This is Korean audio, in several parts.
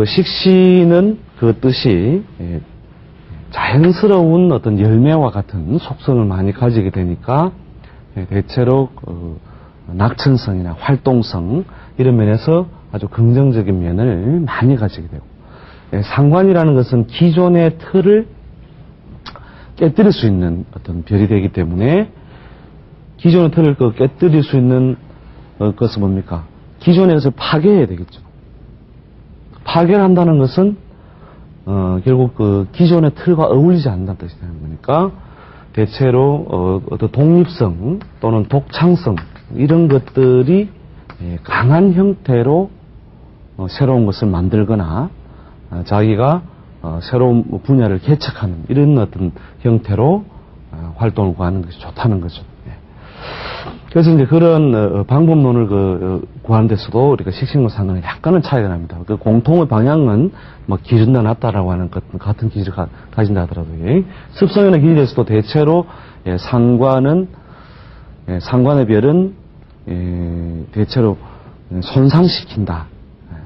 식신은 그 뜻이 자연스러운 어떤 열매와 같은 속성을 많이 가지게 되니까 대체로 낙천성이나 활동성 이런 면에서 아주 긍정적인 면을 많이 가지게 되고, 상관이라는 것은 기존의 틀을 깨뜨릴 수 있는 어떤 별이 되기 때문에 기존의 틀을 깨뜨릴 수 있는 것은 뭡니까? 기존의 것을 파괴해야 되겠죠. 파괴를 한다는 것은 결국 그 기존의 틀과 어울리지 않는다는 뜻이 되는 거니까 대체로 어떤 독립성 또는 독창성 이런 것들이 강한 형태로 새로운 것을 만들거나 자기가 새로운 분야를 개척하는 이런 어떤 형태로 활동을 구하는 것이 좋다는 거죠. 그래서 이제 그런 방법론을 구하는 데서도 우리가 식신과 상관은 약간은 차이가 납니다. 그 공통의 방향은 뭐 기준다 낫다라고 하는 같은 기질을 가진다 하더라도 습성이나 기질에서도 대체로 상관의 별은 대체로 손상시킨다,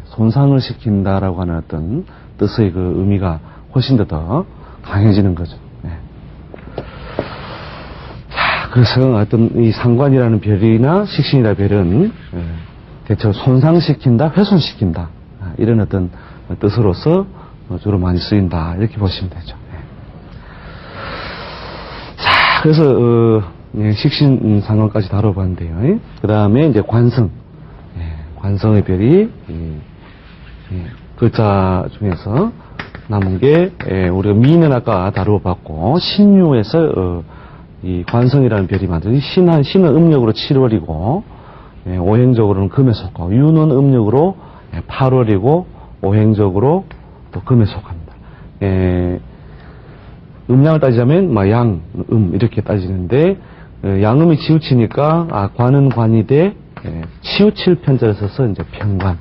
손상을 시킨다라고 하는 어떤 뜻의 그 의미가 훨씬 더 강해지는 거죠. 그래서 어떤 이 상관이라는 별이나 식신이라는 별은 대체로 손상시킨다, 훼손시킨다 이런 어떤 뜻으로서 주로 많이 쓰인다 이렇게 보시면 되죠. 자, 그래서 식신 상관까지 다뤄봤는데요. 그 다음에 이제 관성, 관성의 별이 글자 중에서 남은 게 우리가 미는 아까 다루어봤고 신유에서 이 관성이라는 별이 만들어진 신은 음력으로 7월이고 오행적으로는 금에 속하고 유는 음력으로 8월이고 오행적으로 또 금에 속합니다. 음양을 따지자면 양, 이렇게 따지는데 양음이 치우치니까 관은 관이 돼 치우칠 편자를 써서 이제 편관.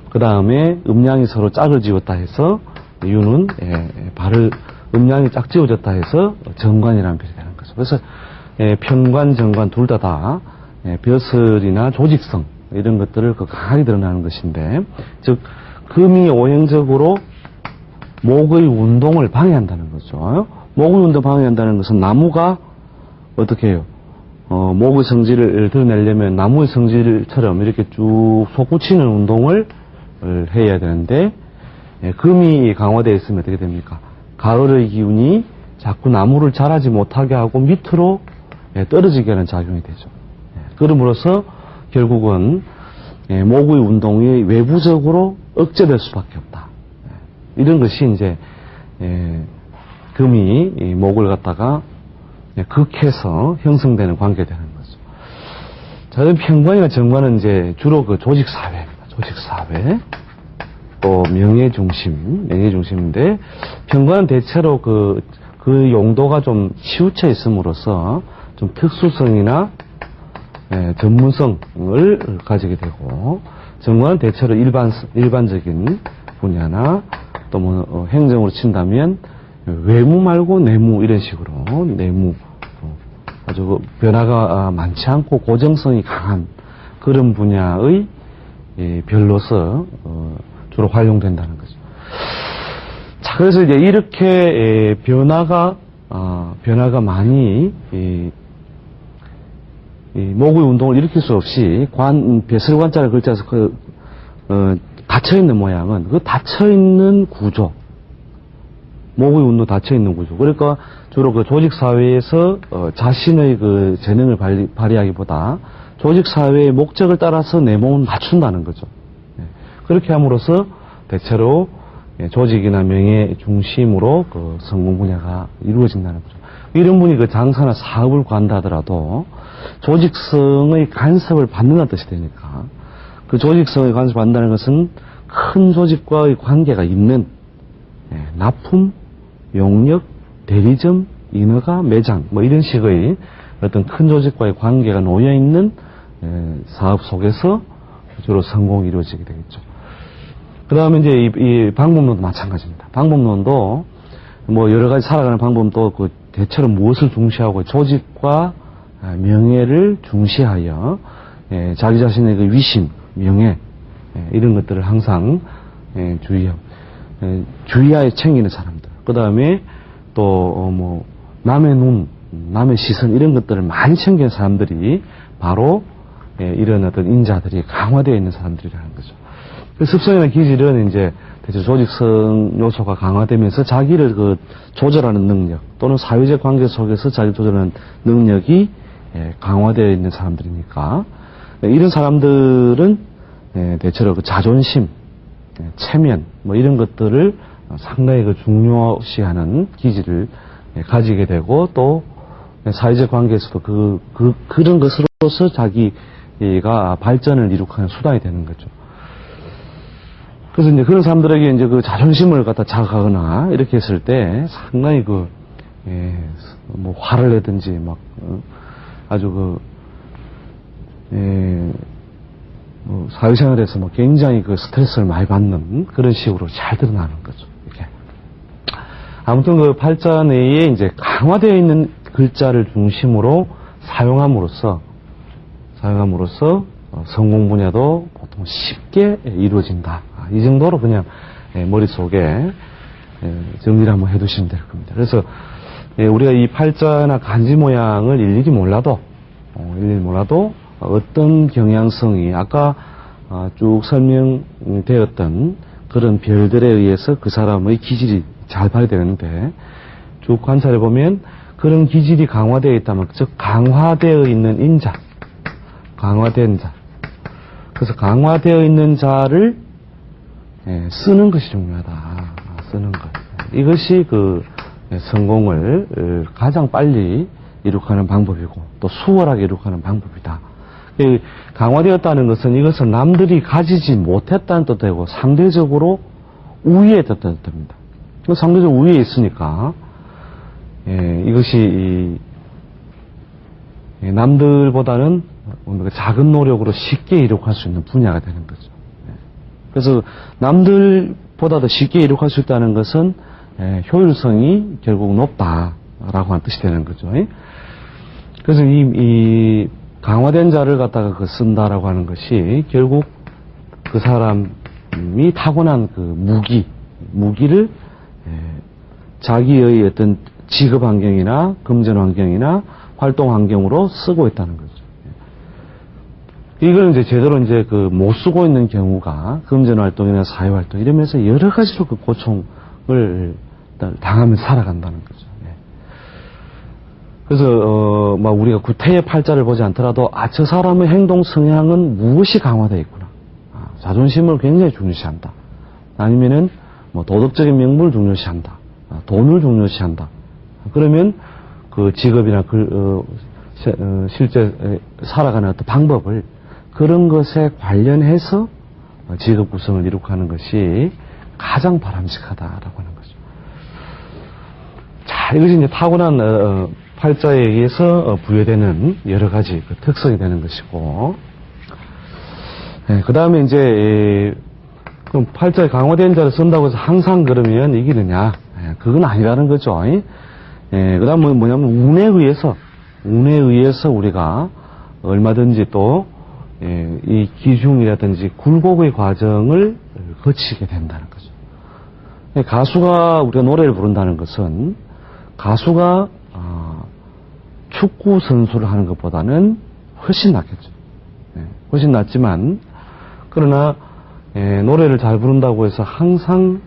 그 다음에 음양이 서로 짝을 지었다 해서 유는 음양이 짝 지어졌다 해서 정관이라는 별이 되는 거죠. 그래서 편관, 정관 둘 다 벼슬이나 조직성 이런 것들을 강하게 드러나는 것인데, 즉 금이 오행적으로 목의 운동을 방해한다는 거죠. 목의 운동 방해한다는 것은 나무가 어떻게 해요? 목의 성질을 드러내려면 나무의 성질처럼 이렇게 쭉 솟구치는 운동을 해야 되는데 금이 강화되어 있으면 어떻게 됩니까? 가을의 기운이 자꾸 나무를 자라지 못하게 하고 밑으로 떨어지게 하는 작용이 되죠. 그럼으로써 결국은 목의 운동이 외부적으로 억제될 수밖에 없다. 이런 것이 이제 금이 목을 갖다가 극해서 형성되는 관계가 되는 거죠. 자, 편관이나 정관은 이제 주로 그 조직사회입니다. 조직사회. 또 명예중심인데, 편관은 대체로 그 용도가 좀 치우쳐 있음으로써 좀 특수성이나 전문성을 가지게 되고, 정관은 대체로 일반적인 분야나 또 뭐 행정으로 친다면 외무 말고 내무 이런 식으로 내무 아주 변화가 많지 않고 고정성이 강한 그런 분야의 별로서 주로 활용된다는 거죠. 자, 그래서 이제 이렇게 변화가 많이 목의 운동을 일으킬 수 없이 배설관자를 글자에서 닫혀있는 모양은 그 닫혀있는 구조, 목의 운동 닫혀있는 구조. 그러니까 주로 그 조직사회에서 자신의 그 재능을 발휘하기보다 조직사회의 목적을 따라서 내 몸을 맞춘다는 거죠. 그렇게 함으로써 대체로 조직이나 명예 중심으로 그 성공 분야가 이루어진다는 거죠. 이런 분이 그 장사나 사업을 구한다 하더라도 조직성의 간섭을 받는다는 뜻이 되니까, 그 조직성의 간섭을 받는다는 것은 큰 조직과의 관계가 있는 납품, 용역, 대리점, 인허가, 매장 뭐 이런 식의 어떤 큰 조직과의 관계가 놓여 있는 사업 속에서 주로 성공이 이루어지게 되겠죠. 그 다음에 이제 이 방법론도 마찬가지입니다. 방법론도 뭐 여러 가지 살아가는 방법도 그 대체로 무엇을 중시하고 조직과 명예를 중시하여 자기 자신의 그 위신, 명예 이런 것들을 항상 주의하에 챙기는 사람들. 그 다음에 또, 남의 눈, 남의 시선, 이런 것들을 많이 챙기는 사람들이 바로, 이런 어떤 인자들이 강화되어 있는 사람들이라는 거죠. 그 습성이나 기질은 이제 대체 조직성 요소가 강화되면서 자기를 조절하는 능력 또는 사회적 관계 속에서 자기를 조절하는 능력이 강화되어 있는 사람들이니까 이런 사람들은 대체로 자존심, 체면 이런 것들을 상당히 중요시하는 기질을 가지게 되고 또 사회적 관계에서도 그런 것으로서 자기가 발전을 이룩하는 수단이 되는 거죠. 그래서 이제 그런 사람들에게 이제 자존심을 갖다 자극하거나 이렇게 했을 때 상당히 화를 내든지 아주 사회생활에서 굉장히 스트레스를 많이 받는 그런 식으로 잘 드러나는 거죠. 이렇게. 아무튼 팔자 내에 이제 강화되어 있는 글자를 중심으로 사용함으로써 성공 분야도 보통 쉽게 이루어진다. 이 정도로 그냥 머릿속에 정리를 한번 해두시면 될 겁니다. 그래서 우리가 이 팔자나 간지 모양을 일일이 몰라도 어떤 경향성이 아까 쭉 설명되었던 그런 별들에 의해서 그 사람의 기질이 잘 발휘되는데 쭉 관찰해 보면 그런 기질이 강화되어 있다면 즉 강화되어 있는 인자, 강화된 자. 그래서 강화되어 있는 자를 쓰는 것이 중요하다. 쓰는 것. 이것이 성공을 가장 빨리 이룩하는 방법이고 또 수월하게 이룩하는 방법이다. 강화되었다는 것은 이것은 남들이 가지지 못했다는 뜻도 되고 상대적으로 우위에 뜻도 됩니다. 상대적으로 우위에 있으니까 이것이 남들보다는 작은 노력으로 쉽게 이룩할 수 있는 분야가 되는 거죠. 그래서 남들보다 더 쉽게 이룩할 수 있다는 것은 효율성이 결국 높다라고 하는 뜻이 되는 거죠. 그래서 이 강화된 자를 갖다가 쓴다라고 하는 것이 결국 그 사람이 타고난 무기를 자기의 어떤 직업 환경이나 금전 환경이나 활동 환경으로 쓰고 있다는 거죠. 이걸 이제 제대로 못 쓰고 있는 경우가 금전 활동이나 사회 활동 이러면서 여러 가지로 고통을 당하면서 살아간다는 거죠. 그래서 우리가 구태의 팔자를 보지 않더라도 저 사람의 행동 성향은 무엇이 강화되어 있구나. 자존심을 굉장히 중요시한다. 아니면은 도덕적인 명분을 중요시한다. 돈을 중요시한다. 그러면 직업이나 실제 살아가는 어떤 방법을 그런 것에 관련해서 직업 구성을 이룩하는 것이 가장 바람직하다라고 하는 거죠. 자, 이것이 이제 타고난 팔자에 의해서 부여되는 여러 가지 특성이 되는 것이고, 그 다음에 이제 그럼 팔자에 강화된 자를 쓴다고 해서 항상 그러면 이기느냐? 그건 아니라는 거죠. 그 다음 뭐냐면 운에 의해서 우리가 얼마든지 또 이 기중이라든지 굴곡의 과정을 거치게 된다는 거죠. 가수가 우리가 노래를 부른다는 것은 가수가 축구 선수를 하는 것보다는 훨씬 낫겠죠. 훨씬 낫지만 그러나 노래를 잘 부른다고 해서 항상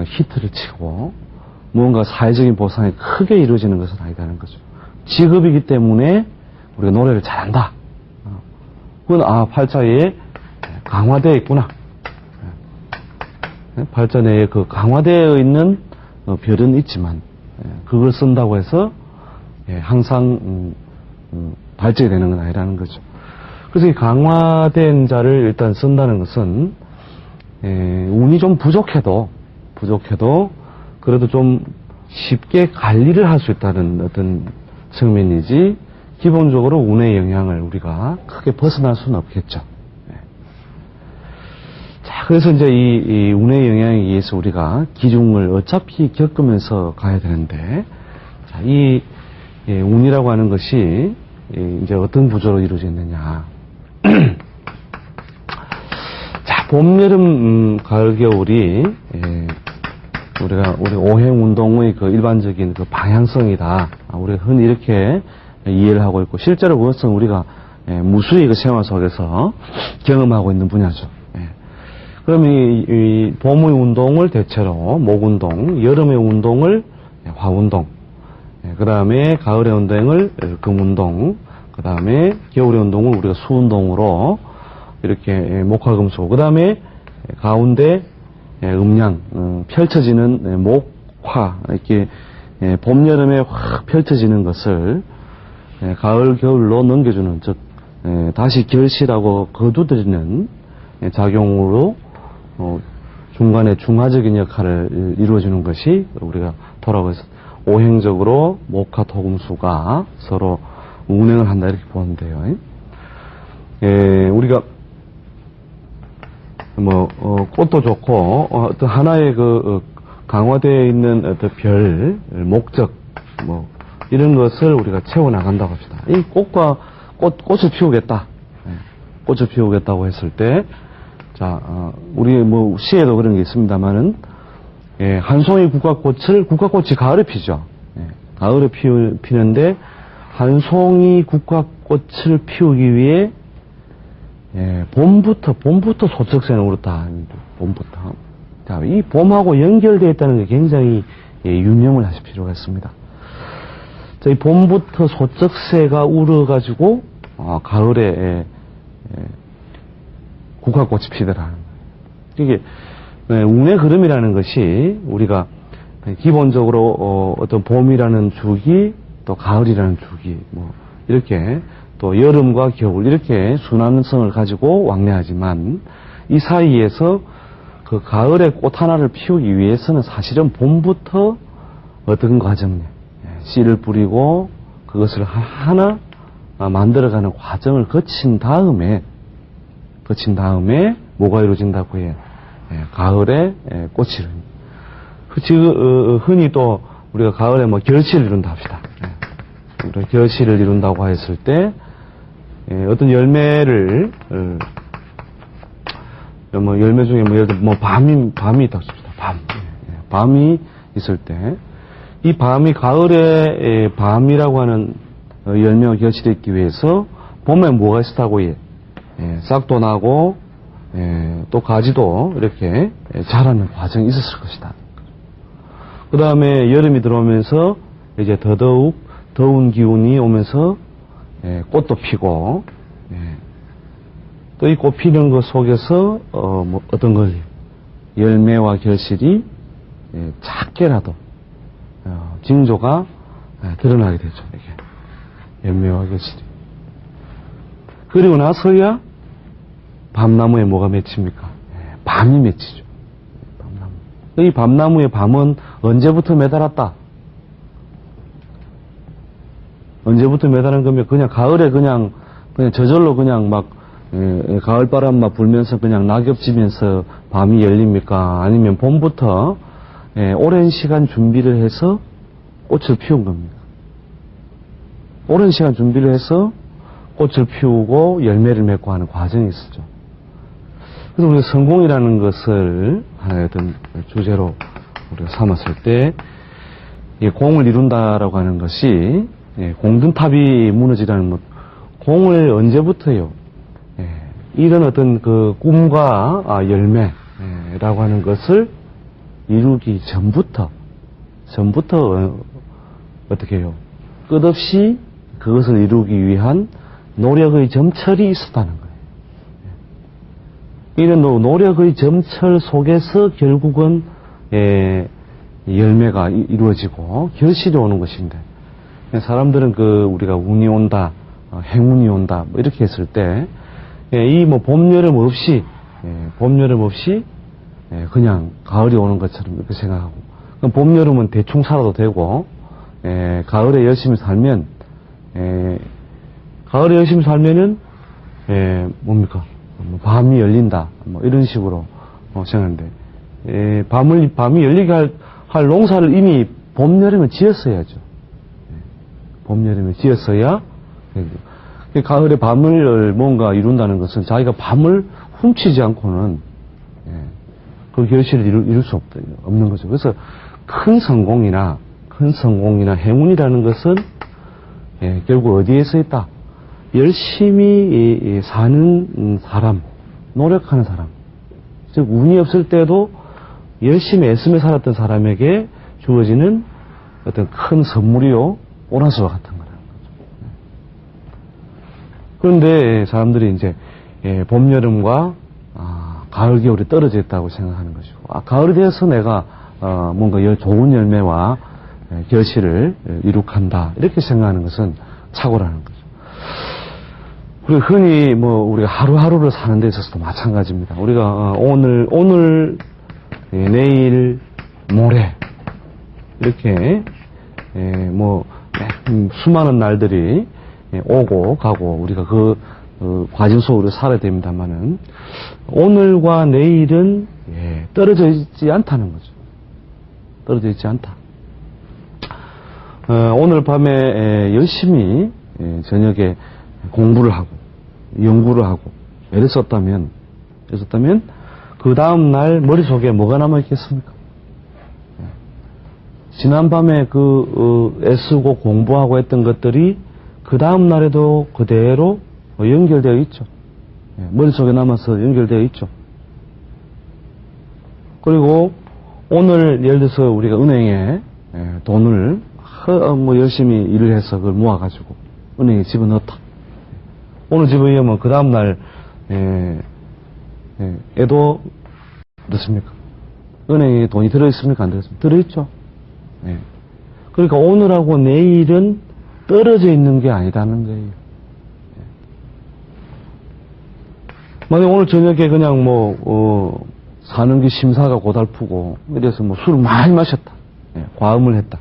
히트를 치고 무언가 사회적인 보상이 크게 이루어지는 것은 아니다는 거죠. 직업이기 때문에 우리가 노래를 잘한다. 그건 팔자에 강화되어 있구나. 팔자 내에 강화되어 있는 별은 있지만 그걸 쓴다고 해서 항상 발전이 되는 건 아니라는 거죠. 그래서 이 강화된 자를 일단 쓴다는 것은 운이 좀 부족해도 그래도 좀 쉽게 관리를 할 수 있다는 어떤 측면이지 기본적으로 운의 영향을 우리가 크게 벗어날 수는 없겠죠. 자, 그래서 이제 이 운의 영향에 의해서 우리가 기중을 어차피 겪으면서 가야 되는데, 자, 이 운이라고 하는 것이 이제 어떤 구조로 이루어져 있느냐. 자, 봄, 여름, 가을, 겨울이 우리 오행 운동의 그 일반적인 그 방향성이다. 우리가 흔히 이렇게 이해를 하고 있고, 실제로 그것은 우리가 무수히 그 생활 속에서 경험하고 있는 분야죠. 그럼 이 봄의 운동을 대체로 목 운동, 여름의 운동을 화 운동, 그 다음에 가을의 운동을 금 운동, 그 다음에 겨울의 운동을 우리가 수 운동으로 이렇게 목화금수, 그 다음에 가운데 음양, 펼쳐지는 목화, 이렇게 봄, 여름에 확 펼쳐지는 것을 가을, 겨울로 넘겨주는, 즉, 다시 결실하고 거두드리는 작용으로 중간에 중화적인 역할을 이루어주는 것이 우리가 돌아가서 오행적으로 목화, 토금수가 서로 운행을 한다 이렇게 보면 돼요. 우리가 꽃도 좋고 어떤 하나의 강화되어 있는 어떤 별, 목적 이런 것을 우리가 채워 나간다고 합시다. 이 꽃을 피우겠다. 꽃을 피우겠다고 했을 때, 우리 시에도 그런 게 있습니다만은, 한 송이 국화꽃이 가을에 피죠. 가을에 피는데, 한 송이 국화꽃을 피우기 위해, 봄부터 소쩍새는 그렇다. 봄부터. 자, 이 봄하고 연결되어 있다는 게 굉장히 유념을 하실 필요가 있습니다. 자, 이 봄부터 소쩍새가 울어가지고, 가을에, 국화꽃이 피더라. 이게, 운의 흐름이라는 것이 우리가 기본적으로, 어떤 봄이라는 주기, 또 가을이라는 주기, 이렇게, 또 여름과 겨울, 이렇게 순환성을 가지고 왕래하지만, 이 사이에서 그 가을에 꽃 하나를 피우기 위해서는 사실은 봄부터 어떤 과정, 씨를 뿌리고 그것을 하나 만들어가는 과정을 거친 다음에 뭐가 이루어진다고 해요? 가을에 꽃이 이루어집니다. 흔히 또 우리가 가을에 결실을 이룬다 합시다. 우리가 결실을 이룬다고 했을 때 어떤 열매를 열매 중에 예를 들어 밤이 있다고 칩시다. 밤이 있을 때 이 밤이 가을에 밤이라고 하는 열매가 결실했기 위해서 봄에 뭐가 있었다고 해? 싹도 나고 또 가지도 이렇게 자라는 과정이 있었을 것이다. 그 다음에 여름이 들어오면서 이제 더더욱 더운 기운이 오면서 꽃도 피고 또 이 꽃 피는 것 속에서 어떤 걸 열매와 결실이 작게라도 징조가 드러나게 되죠. 이렇게 열매와 결실이. 그리고 나서야 밤나무에 뭐가 맺힙니까? 밤이 맺히죠. 밤나무. 이 밤나무의 밤은 언제부터 매달았다? 언제부터 매달은 거면 그냥 가을에 그냥 저절로 그냥 가을바람 막 불면서 그냥 낙엽지면서 밤이 열립니까? 아니면 봄부터 오랜 시간 준비를 해서 꽃을 피운 겁니다. 오랜 시간 준비를 해서 꽃을 피우고 열매를 맺고 하는 과정이 있었죠. 그래서 우리가 성공이라는 것을 하나의 어떤 주제로 우리가 삼았을 때, 공을 이룬다라고 하는 것이, 공든탑이 무너지라는 공을 언제부터요? 이런 어떤 그 꿈과 열매라고 하는 것을 이루기 전부터 어떻게 해요? 끝없이 그것을 이루기 위한 노력의 점철이 있었다는 거예요. 이런 노력의 점철 속에서 결국은 열매가 이루어지고 결실이 오는 것인데, 사람들은 우리가 운이 온다, 행운이 온다, 이렇게 했을 때, 이 봄, 여름 없이 그냥 가을이 오는 것처럼 이렇게 생각하고, 그럼 봄, 여름은 대충 살아도 되고, 가을에 열심히 살면은, 뭡니까? 밤이 열린다. 이런 식으로 생각하는데, 밤이 열리게 할 농사를 이미 봄, 여름에 지었어야죠. 봄, 여름에 지었어야, 가을에 밤을 뭔가 이룬다는 것은 자기가 밤을 훔치지 않고는 그 결실을 이룰 수 없는 거죠. 그래서 큰 성공이나 행운이라는 것은 결국 어디에서 있다? 열심히 사는 사람, 노력하는 사람. 즉 운이 없을 때도 열심히 애쓰며 살았던 사람에게 주어지는 어떤 큰 선물이요, 보너스와 같은 거라는 거죠. 그런데 사람들이 이제 봄, 여름과 가을, 겨울이 떨어져 있다고 생각하는 것이고, 가을이 돼서 내가 뭔가 좋은 열매와 결실을 이룩한다, 이렇게 생각하는 것은 착오라는 거죠. 그리고 흔히 우리가 하루하루를 사는 데 있어서도 마찬가지입니다. 우리가 오늘, 내일, 모레 이렇게 수많은 날들이 오고 가고 우리가 그 과정 속으로 살아야 됩니다만은 오늘과 내일은 떨어져 있지 않다는 거죠. 떨어져 있지 않다. 오늘 밤에 열심히 저녁에 공부를 하고 연구를 하고 애를 썼다면 그 다음 날 머릿속에 뭐가 남아있겠습니까? 지난 밤에 애쓰고 공부하고 했던 것들이 그 다음 날에도 그대로 연결되어 있죠. 머릿속에 남아서 연결되어 있죠. 그리고 오늘 예를 들어서 우리가 은행에 돈을 열심히 일을 해서 그걸 모아가지고 은행에 집어넣었다. 오늘 집어넣으면 그 다음 날 에도 어떻습니까? 은행에 돈이 들어있습니까? 안 들어있습니까? 들어있죠. 그러니까 오늘하고 내일은 떨어져 있는 게 아니다는 거예요. 만약 오늘 저녁에 그냥 사는 게 심사가 고달프고 이래서 술을 많이 마셨다. 과음을 했다.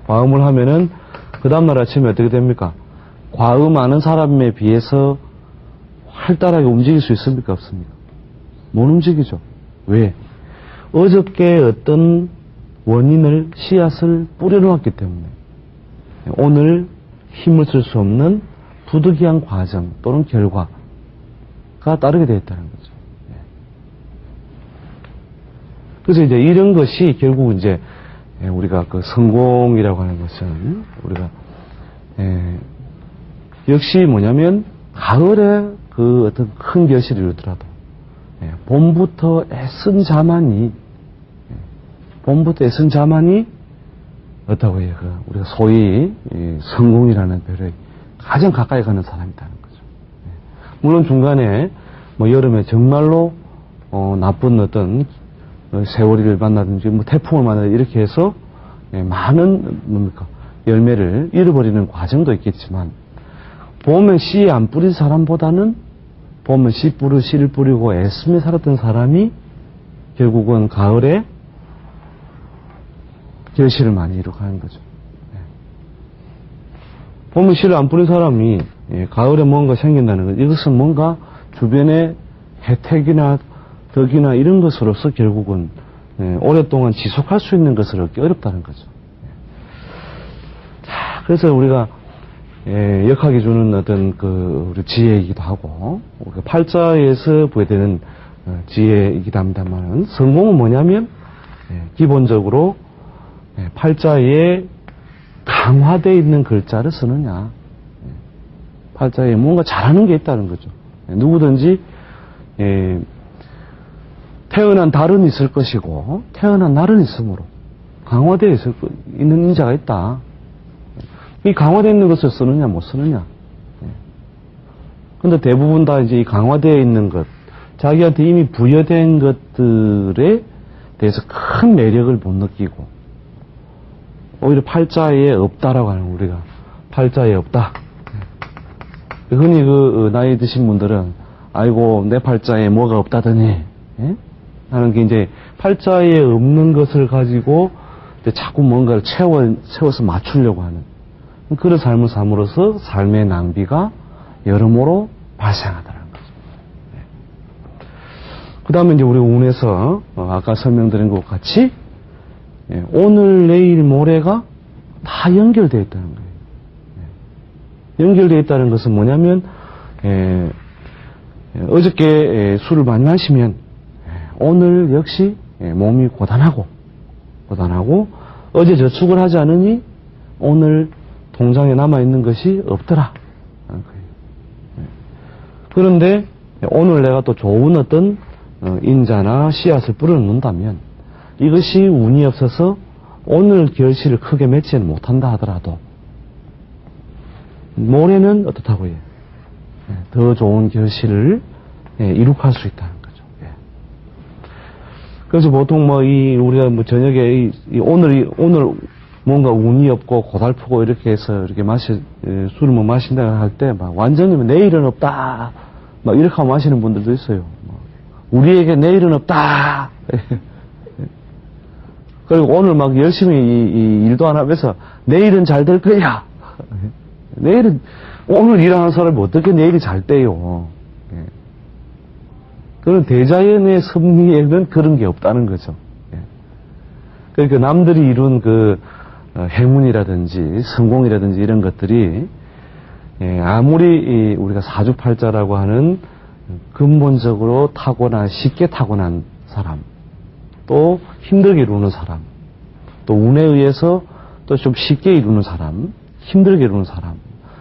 과음을 하면은 그 다음날 아침에 어떻게 됩니까? 과음하는 사람에 비해서 활달하게 움직일 수 있습니까? 없습니까? 못 움직이죠. 왜? 어저께 어떤 원인을, 씨앗을 뿌려놓았기 때문에 오늘 힘을 쓸 수 없는 부득이한 과정 또는 결과가 따르게 되어 있다는 거죠. 그래서 이제 이런 것이 결국 이제 우리가 성공이라고 하는 것은 우리가 역시 뭐냐면 가을에 어떤 큰 결실을 이루더라도 봄부터 애쓴 자만이 어떻다고 해요? 우리가 소위 성공이라는 별에 가장 가까이 가는 사람이라는 거죠. 물론 중간에 여름에 정말로 나쁜 어떤 세월이를 만나든지 태풍을 만나든지 이렇게 해서 많은 열매를 잃어버리는 과정도 있겠지만 봄에 씨 안 뿌린 사람보다는 봄에 씨를 뿌리고 애쓰며 살았던 사람이 결국은 가을에 결실을 많이 이룩하는 거죠. 봄에 씨를 안 뿌린 사람이 가을에 뭔가 생긴다는 것, 이것은 뭔가 주변에 혜택이나 덕이나 이런 것으로서 결국은 오랫동안 지속할 수 있는 것을 얻기 어렵다는 거죠. 자, 그래서 우리가 역학이 주는 어떤 우리 지혜이기도 하고 우리가 팔자에서 보게 되는 지혜이기도 합니다만 성공은 뭐냐면 기본적으로 팔자에 강화되어 있는 글자를 쓰느냐, 팔자에 뭔가 잘하는 게 있다는 거죠. 누구든지 태어난 달은 있을 것이고 태어난 날은 있으므로 강화되어 있는 인자가 있다. 이 강화되어 있는 것을 쓰느냐 못 쓰느냐. 근데 대부분 다 이제 이 강화되어 있는 것, 자기한테 이미 부여된 것들에 대해서 큰 매력을 못 느끼고 오히려 팔자에 없다라고 하는, 우리가 팔자에 없다. 흔히 나이 드신 분들은 아이고 내 팔자에 뭐가 없다더니 하는 게 이제 팔자에 없는 것을 가지고 자꾸 뭔가를 채워서 맞추려고 하는 그런 삶을 삶으로써 삶의 낭비가 여러모로 발생하더라는 거죠. 그 다음에 이제 우리 운에서 아까 설명드린 것 같이 오늘, 내일, 모레가 다 연결되어 있다는 거예요. 연결되어 있다는 것은 뭐냐면 어저께 술을 많이 마시면 오늘 역시 몸이 고단하고 어제 저축을 하지 않으니 오늘 통장에 남아있는 것이 없더라. 그런데 오늘 내가 또 좋은 어떤 인자나 씨앗을 뿌려놓는다면 이것이 운이 없어서 오늘 결실을 크게 맺지는 못한다 하더라도 모레는 어떻다고요? 더 좋은 결실을 이룩할 수 있다는 거죠. 그래서 보통 우리가 저녁에 오늘 뭔가 운이 없고 고달프고 이렇게 해서 이렇게 술을 못 마신다 할 때 완전히 내일은 없다 이렇게 하고 마시는 분들도 있어요. 우리에게 내일은 없다. 그리고 오늘 열심히 이 일도 안 하면서 내일은 잘 될 거야. 내일은 오늘 일하는 사람이 어떻게 내일이 잘 돼요. 그런 대자연의 섭리에는 그런 게 없다는 거죠. 그러니까 남들이 이룬 행운이라든지 성공이라든지 이런 것들이 아무리 우리가 사주팔자라고 하는 근본적으로 쉽게 타고난 사람, 또 힘들게 이루는 사람, 또 운에 의해서 또 좀 쉽게 이루는 사람, 힘들게 이루는 사람,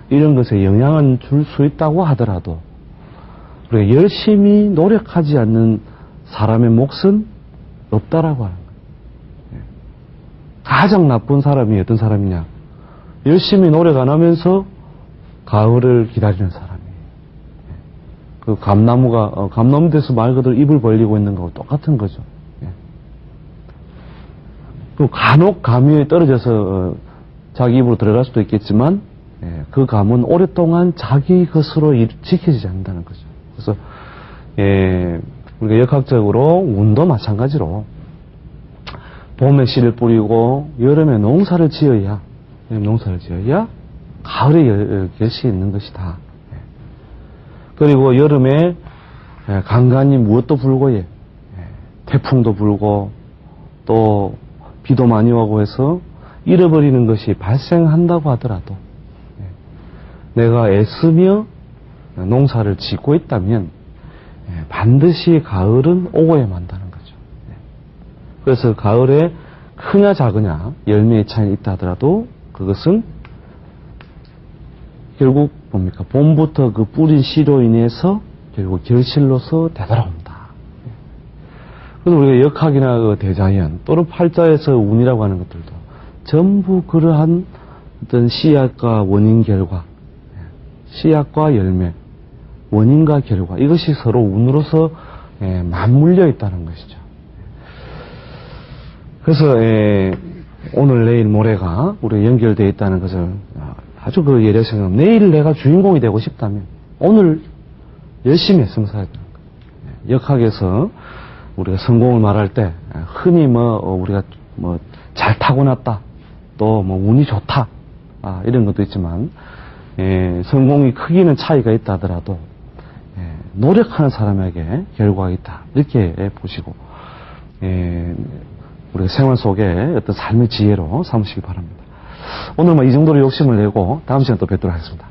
이런 것에 영향을 줄 수 있다고 하더라도 우리가 열심히 노력하지 않는 사람의 몫은 없다라고 하는 거예요. 가장 나쁜 사람이 어떤 사람이냐? 열심히 노력 안 하면서 가을을 기다리는 사람이에요. 그 감나무 돼서 말 그대로 입을 벌리고 있는 거하고 똑같은 거죠. 그 간혹 감이 떨어져서 자기 입으로 들어갈 수도 있겠지만 그 감은 오랫동안 자기 것으로 지켜지지 않는다는 거죠. 그래서 우리가 역학적으로 운도 마찬가지로 봄에 씨를 뿌리고 여름에 농사를 지어야 가을에 결실이 있는 것이다. 그리고 여름에 간간히 무엇도 불고 태풍도 불고 또 비도 많이 오고 해서 잃어버리는 것이 발생한다고 하더라도 내가 애쓰며 농사를 짓고 있다면 반드시 가을은 오고야 만다는 거죠. 그래서 가을에 크냐 작으냐 열매의 차이는 있다 하더라도 그것은 결국 뭡니까? 봄부터 그 뿌린 씨로 인해서 결국 결실로서 되돌아온다. 그래서 우리가 역학이나 대자연 또는 팔자에서 운이라고 하는 것들도 전부 그러한 어떤 씨앗과 원인 결과, 씨앗과 열매, 원인과 결과, 이것이 서로 운으로서 맞물려 있다는 것이죠. 그래서 오늘 내일 모레가 우리가 연결되어 있다는 것을 아주 예력생각, 내일 내가 주인공이 되고 싶다면 오늘 열심히 했으면 살아야 되는 거예요. 역학에서 우리가 성공을 말할 때 흔히 우리가 잘 타고났다, 또 운이 좋다, 이런 것도 있지만 성공이 크기는 차이가 있다 하더라도 노력하는 사람에게 결과가 있다, 이렇게 보시고 우리가 생활 속에 어떤 삶의 지혜로 삼으시기 바랍니다. 오늘 이 정도로 욕심을 내고 다음 시간에 또 뵙도록 하겠습니다.